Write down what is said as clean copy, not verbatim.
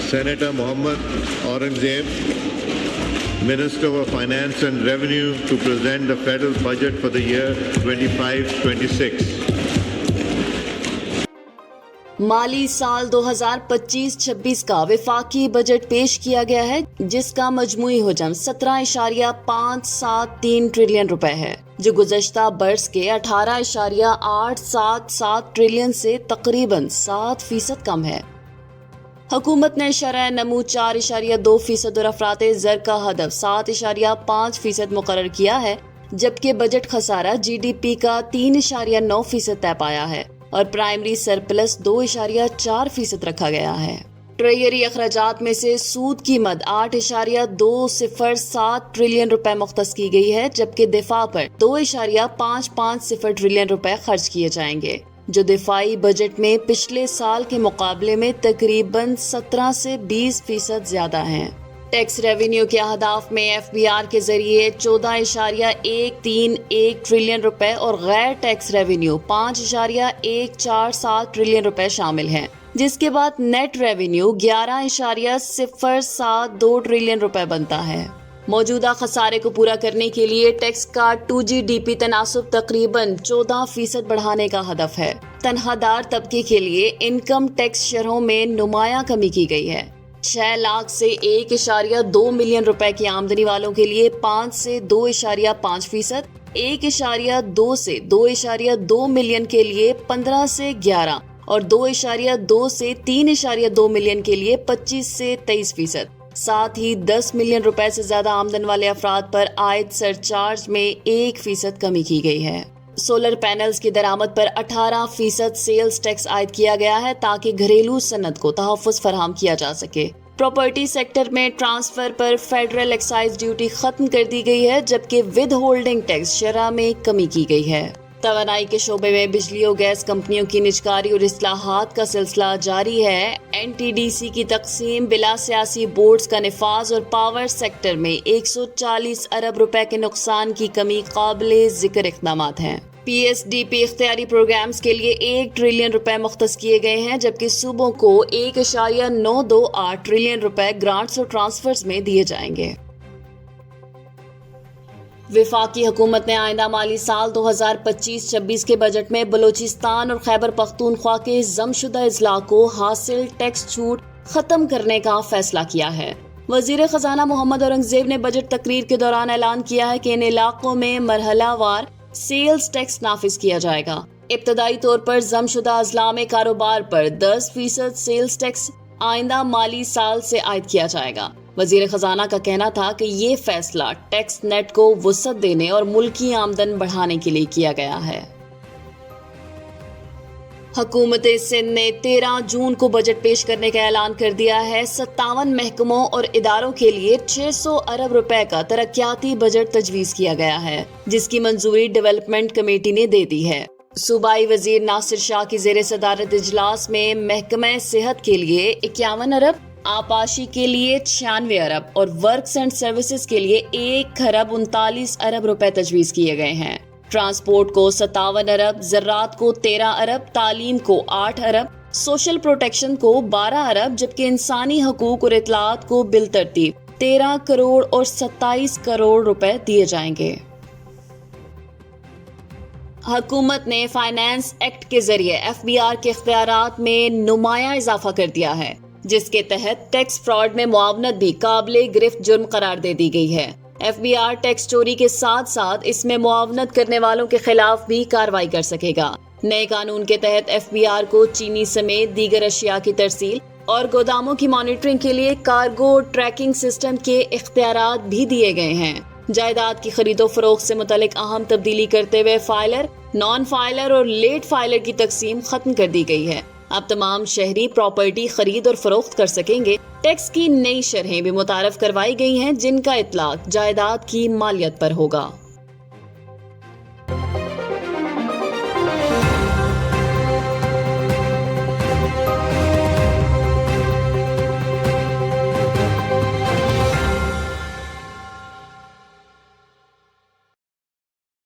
Senator Mohammad Aurangzeb, Minister for Finance and Revenue, to present the federal budget for the year 25-26. माली साल 2025-26 का वफाकी budget पेश किया गया है, जिसका मजमूई हुजम 17.573 ट्रिलियन रुपए है, जो गुज़श्ता बरस के 18.877 ट्रिलियन से तकरीबन 7% कम है। हुकूमत ने शरह नमू 4.2% और अफराते ज़र का हदफ 7.5% मुकर्रर किया है, जबकि बजट खसारा GDP का 3.9% तय पाया है और प्राइमरी सरप्लस 2.4% रखा गया है। ट्रेजरी अखराजात में से सूद कीमत 8.207 ट्रिलियन रुपए मुख्तस की गई है, जबकि दिफा पर 2.550 ट्रिलियन रुपए खर्च किए जाएंगे, जो दिफाई बजट में पिछले साल के मुकाबले में तकरीबन 17 से 20% ज्यादा हैं। टैक्स रेवेन्यू के अहदाफ में FBR के जरिए 14.131 ट्रिलियन रुपए और गैर टैक्स रेवेन्यू 5.147 ट्रिलियन रुपए शामिल हैं, जिसके बाद नेट रेवेन्यू 11.072 ट्रिलियन रुपए बनता है। मौजूदा खसारे को पूरा करने के लिए टैक्स का 2GDP तनासुब तकरीबन 14% बढ़ाने का हदफ है। तनख्वाहदार तबके के लिए इनकम टैक्स शरहों में नुमाया कमी की गई है। 6 लाख से 1.2 मिलियन रुपए की आमदनी वालों के लिए 5 से 2.5%, 1.2 से 2.2 मिलियन के लिए 15 से 11 और 2.2 से 3.2 मिलियन के लिए 25 से 23%। साथ ही 10 मिलियन रुपए से ज्यादा आमदन वाले अफराद पर आयद सरचार्ज में 1% कमी की गई है। सोलर पैनल्स की दरामद पर 18% सेल्स टैक्स आयद किया गया है, ताकि घरेलू सनत को तहफ़्फ़ुज़ फराहम किया जा सके। प्रॉपर्टी सेक्टर में ट्रांसफर पर फेडरल एक्साइज ड्यूटी खत्म कर दी गई है, जबकि विद होल्डिंग टैक्स शरह में कमी की गई है। तवानाई के शोबे में बिजली और गैस कंपनियों की निजकारी और इस्लाहात का सिलसिला जारी है। NTDC की तकसीम, बिला सियासी बोर्ड्स का निफाज और पावर सेक्टर में 140 अरब रुपए के नुकसान की कमी काबिले जिक्र इक़दामात हैं। PSDP इख्तियारी प्रोग्राम्स के लिए 1 ट्रिलियन रुपए मुख्तस किए गए हैं, जबकि सूबों को 1.928 ट्रिलियन रुपए ग्रांट्स और ट्रांसफर्स में दिए जाएंगे। वफाकी हुकूमत ने आइंदा माली साल 2025-26 के बजट में बलूचिस्तान और खैबर पख्तूनख्वा के जमशुदा अजला को हासिल टैक्स छूट खत्म करने का फैसला किया है। वजीर खजाना मोहम्मद औरंगजेब ने बजट तकरीर के दौरान ऐलान किया है कि इन इलाकों में मरहलावार सेल्स टैक्स नाफिज किया जाएगा। इब्तदाई तौर पर जमशुदा अजला में कारोबार पर 10% सेल्स टैक्स आइंदा माली साल से आयद किया जाएगा। वजीर खजाना का कहना था कि ये फैसला टैक्स नेट को वुसअत देने और मुल्की आमदन बढ़ाने के लिए किया गया है। हुकूमत सिंध ने 13 जून को बजट पेश करने का ऐलान कर दिया है। 57 महकमों और इदारों के लिए 600 अरब रुपए का तरक्याती बजट तजवीज़ किया गया है, जिसकी मंजूरी डेवलपमेंट कमेटी ने दे दी है। सूबाई वजीर नासिर शाह की ज़ेर सदारत इजलास में महकमा सेहत के लिए 51 अरब, आपाशी के लिए 96 अरब और वर्क्स एंड सर्विसेज के लिए 1.39 अरब रुपए तजवीज़ किए गए हैं। ट्रांसपोर्ट को 57 अरब, ज़राअत को 13 अरब, तालीम को 8 अरब, सोशल प्रोटेक्शन को 12 अरब, जबकि इंसानी हकूक और इत्तलात को बिलतरतीब 13 करोड़ और 27 करोड़ रुपए दिए जाएंगे। हुकूमत ने फाइनेंस एक्ट के जरिए FBR के इख्तियारात में नुमाया इजाफा कर दिया है, जिसके तहत टैक्स फ्रॉड में मुआवनत भी काबिले गिरफ्त जुर्म करार दे दी गई है। FBR टैक्स चोरी के साथ साथ इसमें मुआवनत करने वालों के खिलाफ भी कार्रवाई कर सकेगा। नए कानून के तहत FBR को चीनी समेत दीगर अशिया की तरसील और गोदामों की मॉनिटरिंग के लिए कार्गो ट्रैकिंग सिस्टम के इख्तियारात भी दिए गए हैं। जायदाद की खरीदो फरोख्त से मुतल्लिक अहम तब्दीली करते हुए फाइलर, नॉन फाइलर और लेट फाइलर की तकसीम खत्म कर दी गई है। अब तमाम शहरी प्रॉपर्टी खरीद और फरोख्त कर सकेंगे। टैक्स की नई शरहें भी मुतारफ करवाई गई हैं, जिनका इतलाक जायदाद की मालियत पर होगा।